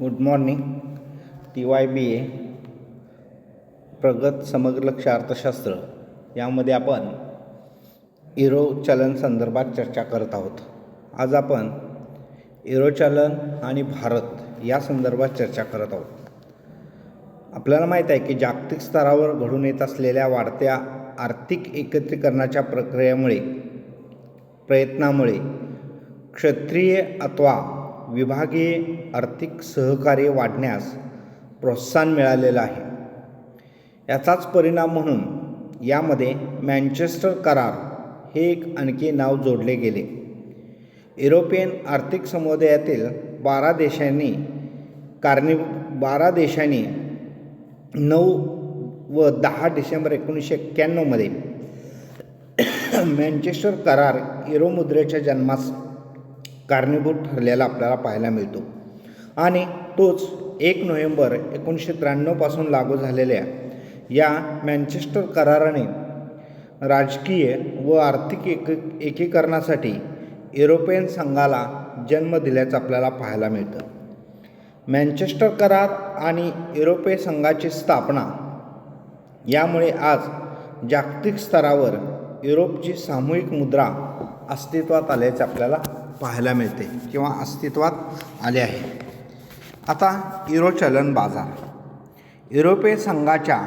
Good morning. TYBA प्रगत समग्र लक्ष अर्थशास्त्र यामध्ये आपण युरो चलन संदर्भात चर्चा करत आहोत. आज आपण युरो चलन आणि भारत या संदर्भात चर्चा करत आहोत. आपल्याला माहीत आहे की जागतिक स्तरावर घडून येत असलेल्या वाढत्या आर्थिक एकत्रीकरणाच्या प्रयत्नामुळे क्षेत्रीय अथवा विभागीय आर्थिक सहकार्य वाढण्यास प्रोत्साहन मिळालेलं आहे. याचाच परिणाम म्हणून यामध्ये मँचेस्टर करार हे एक आणखी नाव जोडले गेले. युरोपियन आर्थिक समुदायातील 12 देशांनी 9 व 10 डिसेंबर 1991 मध्ये मँचेस्टर करार युरो मुद्रेच्या जन्मास कारणीभूत ठरलेला आपल्याला पाहायला मिळतो आणि तोच 1 नोव्हेंबर 1993 पासून लागू झालेल्या या मँचेस्टर कराराने राजकीय व आर्थिक एकीकरणासाठी युरोपियन संघाला जन्म दिल्याचं आपल्याला पाहायला मिळतं. मँचेस्टर करार आणि युरोपिय संघाची स्थापना यामुळे आज जागतिक स्तरावर युरोपची सामूहिक मुद्रा अस्तित्वात आल्याचे आपल्याला पाहायला मिळते किंवा अस्तित्वात आले आहे. आता युरो चलन बाजार. युरोपिय संघाच्या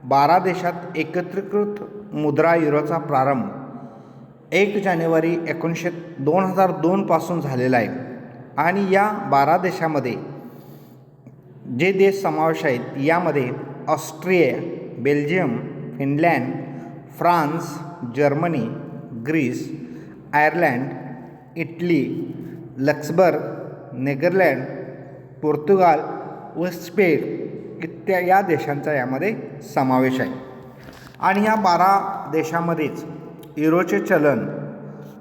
12 देशात एकत्रीकृत मुद्रा युरोचा प्रारंभ 1 जानेवारी 2002 पासून झालेला आहे आणि या 12 देशामध्ये जे देश समावेश आहेत यामध्ये Austria, Belgium, Finland, France, Germany, Greece, Ireland, Italy, Luxembourg, Netherlands, Portugal व स्पेन या देशांचा यामध्ये समावेश आहे. आणि या 12 देशामध्येच युरोचे चलन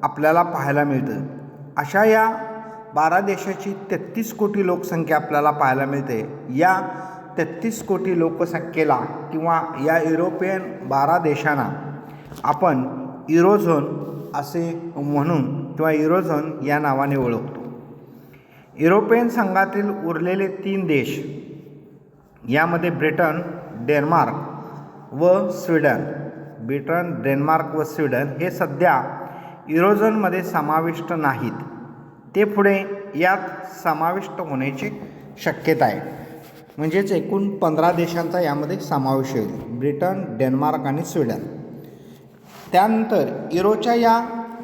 आपल्याला पाहायला मिळतं. अशा या 12 देशाची 33 कोटी लोकसंख्या आपल्याला पाहायला मिळते. या 33 कोटी लोकसंख्येला किंवा या युरोपियन 12 देशांना आपण युरोझोन असे म्हणून किंवा युरोझोन या नावाने ओळखतो. युरोपियन संघातील उरलेले 3 देश यामध्ये ब्रिटन, डेन्मार्क व स्वीडन हे सध्या युरोझोनमध्ये समाविष्ट नाहीत. ते पुढे यात समाविष्ट होण्याची शक्यता आहे. म्हणजेच एकूण 15 देशांचा यामध्ये समावेश होईल, ब्रिटन, डेन्मार्क आणि स्वीडन. त्यानंतर युरोच्या या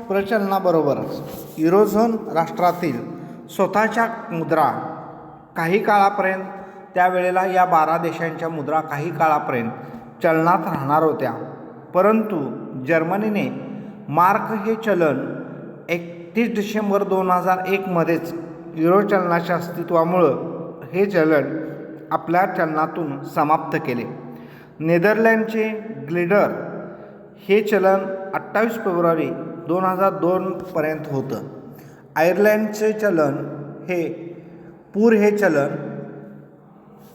प्रचलनाबरोबरच युरोझोन राष्ट्रातील स्वतःच्या मुद्रा काही काळापर्यंत त्यावेळेला या 12 देशांच्या मुद्रा काही काळापर्यंत चलनात राहणार होत्या. परंतु जर्मनीने मार्क हे चलन 31 डिसेंबर 2001 मध्येच युरो चलनाच्या अस्तित्वामुळं हे चलन आपल्या चलनातून समाप्त केले. नेदरलँडचे ग्लिडर हे चलन 28 फेब्रुवारी 2002 पर्यंत होतं. आयर्लंडचे चलन हे चलन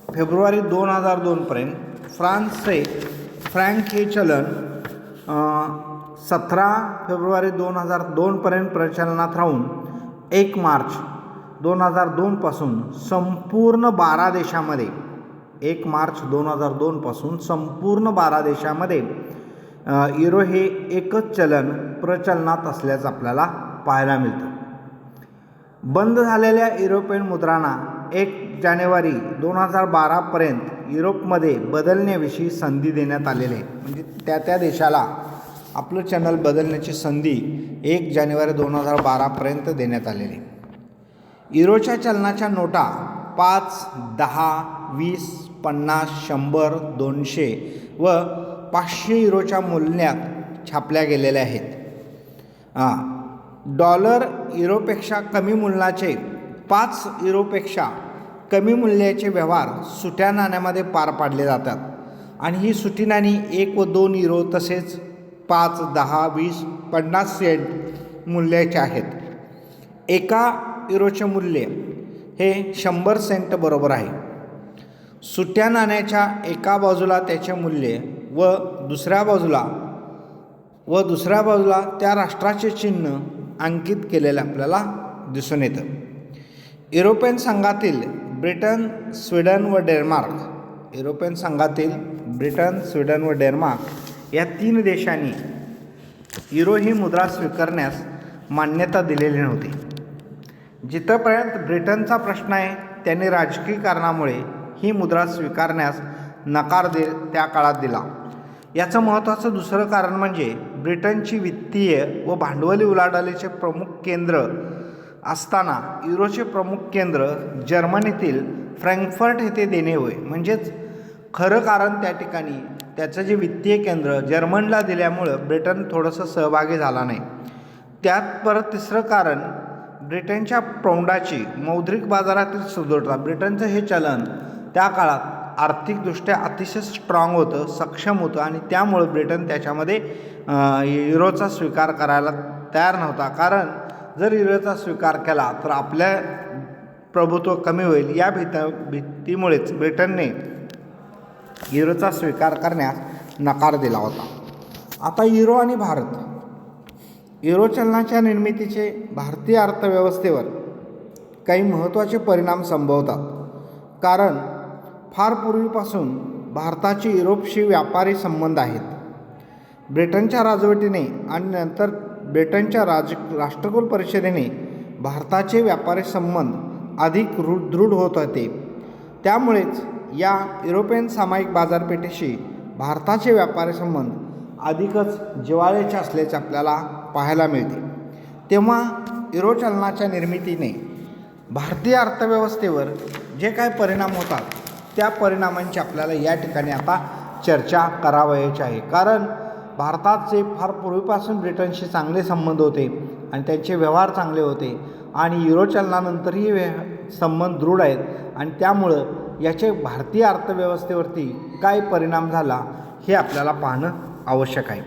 फेब्रुवारी 2002 पर्यंत. फ्रान्सचे फ्रँक हे चलन 17 फेब्रुवारी 2002 पर्यंत प्रचलनात राहून 1 मार्च 2002 पासून संपूर्ण 12 देशामध्ये 1 मार्च 2002 पासून संपूर्ण 12 देशामध्ये युरो हे एकच चलन प्रचलनात असल्याचं आपल्याला पाहायला मिळतं. बंद झालेल्या युरोपियन मुद्रांना 1 जानेवारी 2012 पर्यंत युरोपमध्ये बदलण्याविषयी संधी देण्यात आलेली आहे. म्हणजे त्या देशाला आपलं चलन बदलण्याची संधी 1 जानेवारी 2012 पर्यंत देण्यात आलेली. युरोच्या चलनाच्या नोटा 5, 10, 20, 50, 100, 200 व 500 युरोच्या मूल्यात छापल्या गेलेल्या आहेत. डॉलर युरोपेक्षा कमी मूल्याचे 5 युरोपेक्षा कमी मूल्याचे व्यवहार सुट्या नाण्यामध्ये पार पाडले जातात आणि ही सुटी नाणी 1 व 2 युरो तसेच 5, 10, 20, 50 सेंट मूल्याचे आहेत. एका युरोचे मूल्य हे 100 सेंट बरोबर आहे. सुट्या नाण्याच्या एका बाजूला त्याचे मूल्य व दुसऱ्या बाजूला त्या राष्ट्राचे चिन्ह अंकित केलेलं आपल्याला दिसून येतं. युरोपियन संघातील ब्रिटन, स्वीडन व डेन्मार्क, युरोपियन संघातील ब्रिटन, स्वीडन व डेन्मार्क या 3 देशांनी युरो ही मुद्रा स्वीकारण्यास मान्यता दिलेली नव्हती. जिथपर्यंत ब्रिटनचा प्रश्न आहे त्यांनी राजकीय कारणामुळे ही मुद्रा स्वीकारण्यास नकार त्या काळात दिला. याचं महत्त्वाचं दुसरं कारण म्हणजे ब्रिटनची वित्तीय व भांडवली उलाढालीचे प्रमुख केंद्र असताना युरोचे प्रमुख केंद्र जर्मनीतील फ्रँकफर्ट येथे देणे होय. म्हणजेच खरं कारण त्या ठिकाणी त्याचं जे वित्तीय केंद्र जर्मनला दिल्यामुळं ब्रिटन थोडंसं सहभागी झाला नाही. त्यात परत तिसरं कारण ब्रिटनच्या पौंडाची मौद्रिक बाजारातील सुदृढता. ब्रिटनचं हे चलन त्या काळात आर्थिकदृष्ट्या अतिशय स्ट्रॉंग होतं, सक्षम होतं आणि त्यामुळं ब्रिटन त्याच्यामध्ये युरोचा स्वीकार करायला तयार नव्हता. कारण जर युरोचा स्वीकार केला तर आपल्या प्रभुत्व कमी होईल. या भीतीमुळेच ब्रिटनने युरोचा स्वीकार करण्यास नकार दिला होता. आता युरो आणि भारत. युरो चलनाच्या निर्मितीचे भारतीय अर्थव्यवस्थेवर काही महत्त्वाचे परिणाम संभवतात. कारण फार पूर्वीपासून भारताचे युरोपशी व्यापारी संबंध आहेत. ब्रिटनच्या राजवटीने आणि नंतर ब्रिटनच्या राष्ट्रकुल परिषदेने भारताचे व्यापारी संबंध अधिक दृढ होत होते. त्यामुळेच या युरोपियन सामायिक बाजारपेठेशी भारताचे व्यापारी संबंध अधिकच जिव्हाळ्याचे असल्याचे आपल्याला पाहायला मिळते. तेव्हा युरो चलनाच्या निर्मितीने भारतीय अर्थव्यवस्थेवर जे काय परिणाम होतात त्या परिणामांची आपल्याला या ठिकाणी आता चर्चा करावयाची आहे. कारण भारताचे फार पूर्वीपासून ब्रिटनशी चांगले संबंध होते आणि त्यांचे व्यवहार चांगले होते आणि युरो चलनानंतरही संबंध दृढ आहेत आणि त्यामुळं याचे भारतीय अर्थव्यवस्थेवरती काय परिणाम झाला हे आपल्याला पाहणं आवश्यक आहे.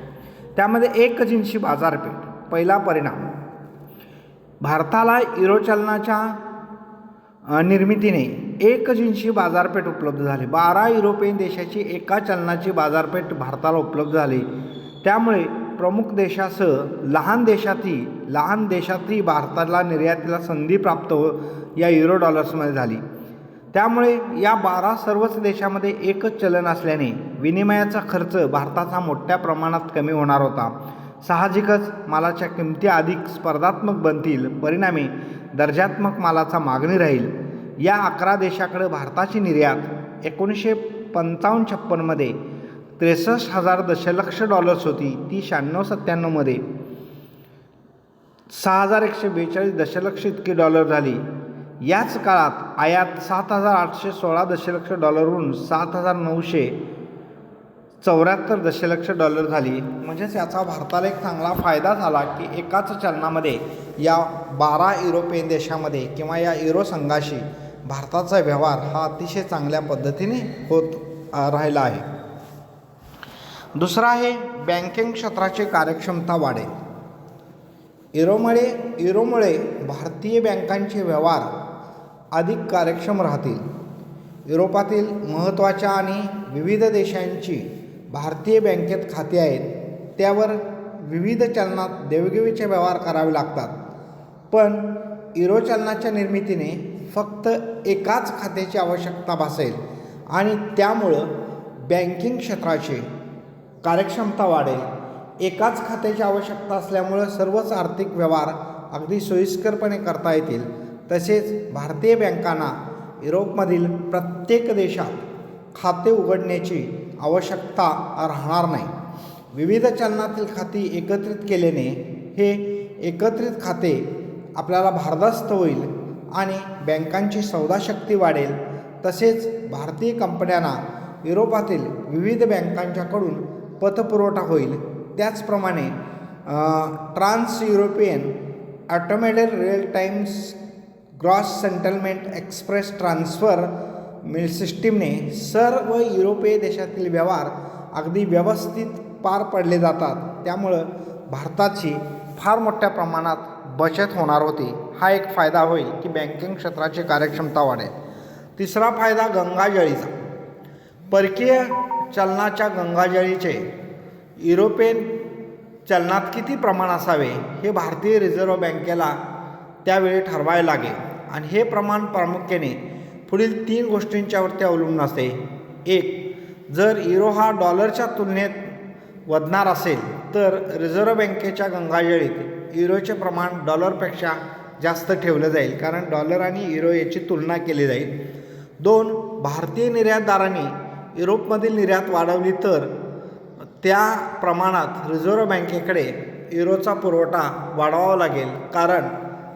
त्यामध्ये एकजिनसी बाजारपेठ. पहिला परिणाम, भारताला युरो चलनाच्या निर्मितीने एकजिनसी बाजारपेठ उपलब्ध झाली. 12 युरोपियन देशाची एका चलनाची बाजारपेठ भारताला उपलब्ध झाली. त्यामुळे प्रमुख देशासह लहान देशातही भारताला निर्यातीला संधी प्राप्त या युरो डॉलर्समध्ये झाली. त्यामुळे या सर्वच देशामध्ये एकच चलन असल्याने विनिमयाचा खर्च भारताचा मोठ्या प्रमाणात कमी होणार होता. साहजिकच मालाच्या किमती अधिक स्पर्धात्मक बनतील, परिणामी दर्जात्मक मालाचा मागणी राहील. या 11 देशाकडे भारताची निर्यात 1955-56 मध्ये 63,000 दशलक्ष डॉलर्स होती. ती 96-97 मध्ये 6,142 दशलक्ष इतकी डॉलर झाली. याच काळात आयात 7,816 दशलक्ष डॉलरहून 7,974 दशलक्ष डॉलर झाली. म्हणजेच याचा भारताला एक चांगला फायदा झाला की एकाच चलनामध्ये या 12 युरोपियन देशामध्ये किंवा या युरो संघाशी भारताचा व्यवहार हा अतिशय चांगल्या पद्धतीने होत राहिला आहे. दुसरा आहे बँकिंग क्षेत्राची कार्यक्षमता वाढेल. युरोमुळे भारतीय बँकांचे व्यवहार अधिक कार्यक्षम राहतील. युरोपातील महत्त्वाच्या आणि विविध देशांची भारतीय बँकेत खाती आहेत. त्यावर विविध चलनात देवघेवीचे व्यवहार करावे लागतात. पण युरो चलनाच्या निर्मितीने फक्त एकाच खात्याची आवश्यकता भासेल आणि त्यामुळं बँकिंग क्षेत्राची कार्यक्षमता वाढेल. एकाच खात्याची आवश्यकता असल्यामुळं सर्वच आर्थिक व्यवहार अगदी सोयीस्करपणे करता येतील. तसेच भारतीय बँकांना युरोपमधील प्रत्येक देशात खाते उघडण्याची आवश्यकता राहणार नाही. विविध चलनातील खाती एकत्रित केल्याने हे एकत्रित खाते आपल्याला भारदस्त होईल आणि बँकांची सौदाशक्ती वाढेल. तसेच भारतीय कंपन्यांना युरोपातील विविध बँकांच्याकडून पतपुरवठा होईल. त्याचप्रमाणे trans European automated real times gross settlement express transfer सिस्टीमने सर्व युरोपीय देशातील व्यवहार अगदी व्यवस्थित पार पडले जातात. त्यामुळं भारताची फार मोठ्या प्रमाणात बचत होणार होती. हा एक फायदा होईल की बँकिंग क्षेत्राची कार्यक्षमता वाढेल. तिसरा फायदा गंगाजळीचा. परकीय चलनाच्या गंगाजळीचे युरोपियन चलनात किती प्रमाण असावे हे भारतीय रिझर्व्ह बँकेला त्यावेळी ठरवावे लागेल आणि हे प्रमाण प्रामुख्याने पुढील 3 गोष्टींच्यावरती अवलंबून असते. एक, जर युरो हा डॉलरच्या तुलनेत वधणार असेल तर रिझर्व्ह बँकेच्या गंगाजळीत युरोचे प्रमाण डॉलरपेक्षा जास्त ठेवलं जाईल, कारण डॉलर आणि युरो याची तुलना केली जाईल. 2, भारतीय निर्यातदारांनी युरोपमधील निर्यात वाढवली तर त्या प्रमाणात रिझर्व्ह बँकेकडे युरोचा पुरवठा वाढवावा लागेल, कारण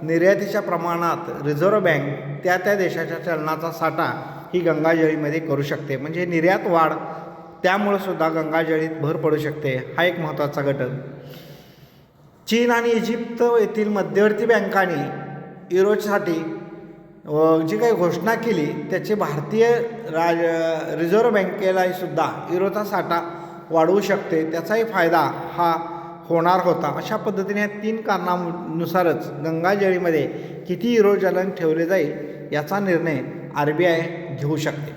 निर्यातीच्या प्रमाणात रिझर्व्ह बँक त्या देशाच्या चलनाचा साठा ही गंगाजळीमध्ये करू शकते. म्हणजे निर्यात वाढ त्यामुळे सुद्धा गंगाजळीत भर पडू शकते. हा एक महत्त्वाचा घटक. चीन आणि इजिप्त येथील मध्यवर्ती बँकांनी युरोसाठी जी काही घोषणा केली त्याची भारतीय रिझर्व्ह बँकेलाही सुद्धा युरोचा साठा वाढवू शकते, त्याचाही फायदा हा होणार होता. अशा पद्धतीने 3 कारणांनुसारच गंगाजळीमध्ये किती युरो चलन ठेवले जाईल याचा निर्णय RBI घेऊ शकते.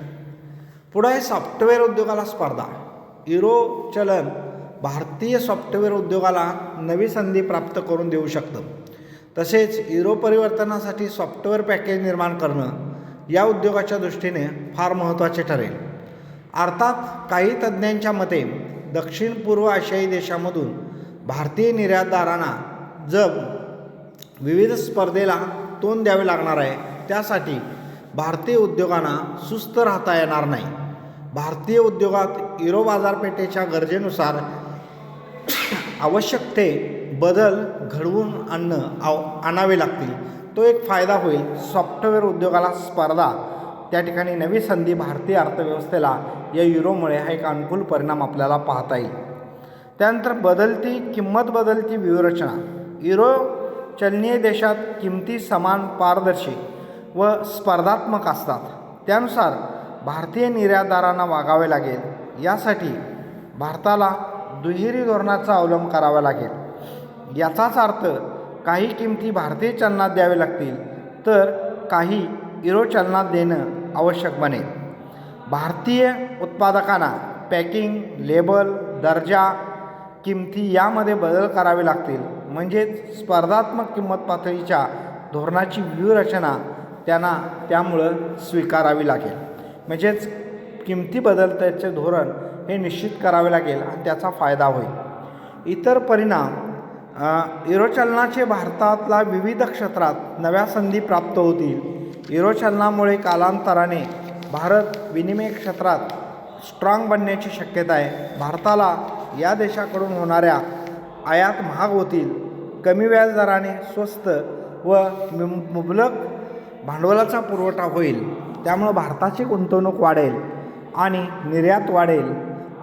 पुढे सॉफ्टवेअर उद्योगाला स्पर्धा. युरो चलन भारतीय सॉफ्टवेअर उद्योगाला नवी संधी प्राप्त करून देऊ शकतं. तसेच युरो परिवर्तनासाठी सॉफ्टवेअर पॅकेज निर्माण करणं या उद्योगाच्या दृष्टीने फार महत्त्वाचे ठरेल. अर्थात काही तज्ज्ञांच्या मते दक्षिण पूर्व आशियाई देशामधून भारतीय निर्यातदारांना विविध स्पर्धेला तोंड द्यावे लागणार आहे. त्यासाठी भारतीय उद्योगांना सुस्त राहता येणार नाही. भारतीय उद्योगात युरो बाजारपेठेच्या गरजेनुसार आवश्यक ते बदल घडवून आणावे लागतील. तो एक फायदा होईल. सॉफ्टवेअर उद्योगाला स्पर्धा त्या ठिकाणी नवी संधी भारतीय अर्थव्यवस्थेला या युरोमुळे हा एक अनुकूल परिणाम आपल्याला पाहता येईल. त्यानंतर बदलती व्यूहरचना. युरो चलनीय देशात किमती समान, पारदर्शी व स्पर्धात्मक असतात. त्यानुसार भारतीय निर्यातदारांना वागावे लागेल. यासाठी भारताला दुहेरी धोरणाचा अवलंब करावा लागेल. याचाच अर्थ काही किमती भारतीय चलनात द्यावे लागतील तर काही युरो चलनात देणं आवश्यक बनेल. भारतीय उत्पादकांना पॅकिंग, लेबल, दर्जा, किमती यामध्ये बदल करावे लागतील. म्हणजेच स्पर्धात्मक किंमत पातळीच्या धोरणाची व्यूहरचना त्यांना त्यामुळं स्वीकारावी लागेल. म्हणजेच किमती बदलण्याचे धोरण हे निश्चित करावे लागेल आणि त्याचा फायदा होईल. इतर परिणाम. युरो चलनाचे भारतातल्या विविध क्षेत्रात नव्या संधी प्राप्त होतील. युरो चलनामुळे कालांतराने भारत विनिमय क्षेत्रात स्ट्रॉंग बनण्याची शक्यता आहे. भारताला या देशाकडून होणाऱ्या आयात महाग होतील. कमी व्याजदराने स्वस्त व मुबलक भांडवलाचा पुरवठा होईल. त्यामुळं भारताची गुंतवणूक वाढेल आणि निर्यात वाढेल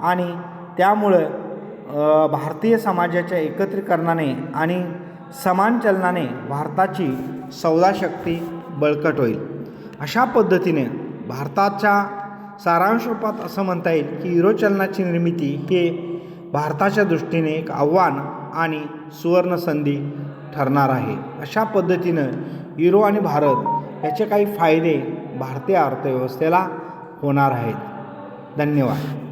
आणि त्यामुळं भारतीय समाजाच्या एकत्रीकरणाने आणि समान चलनाने भारताची सौदा शक्ती बळकट होईल. अशा पद्धतीने भारताच्या सारांश रूपात असं म्हणता येईल की युरो चलनाची निर्मिती हे भारताच्या दृष्टीने एक आव्हान आणि सुवर्ण संधी ठरणार आहे. अशा पद्धतीनं युरो आणि भारत याचे काही फायदे भारतीय अर्थव्यवस्थेला होणार आहेत. धन्यवाद.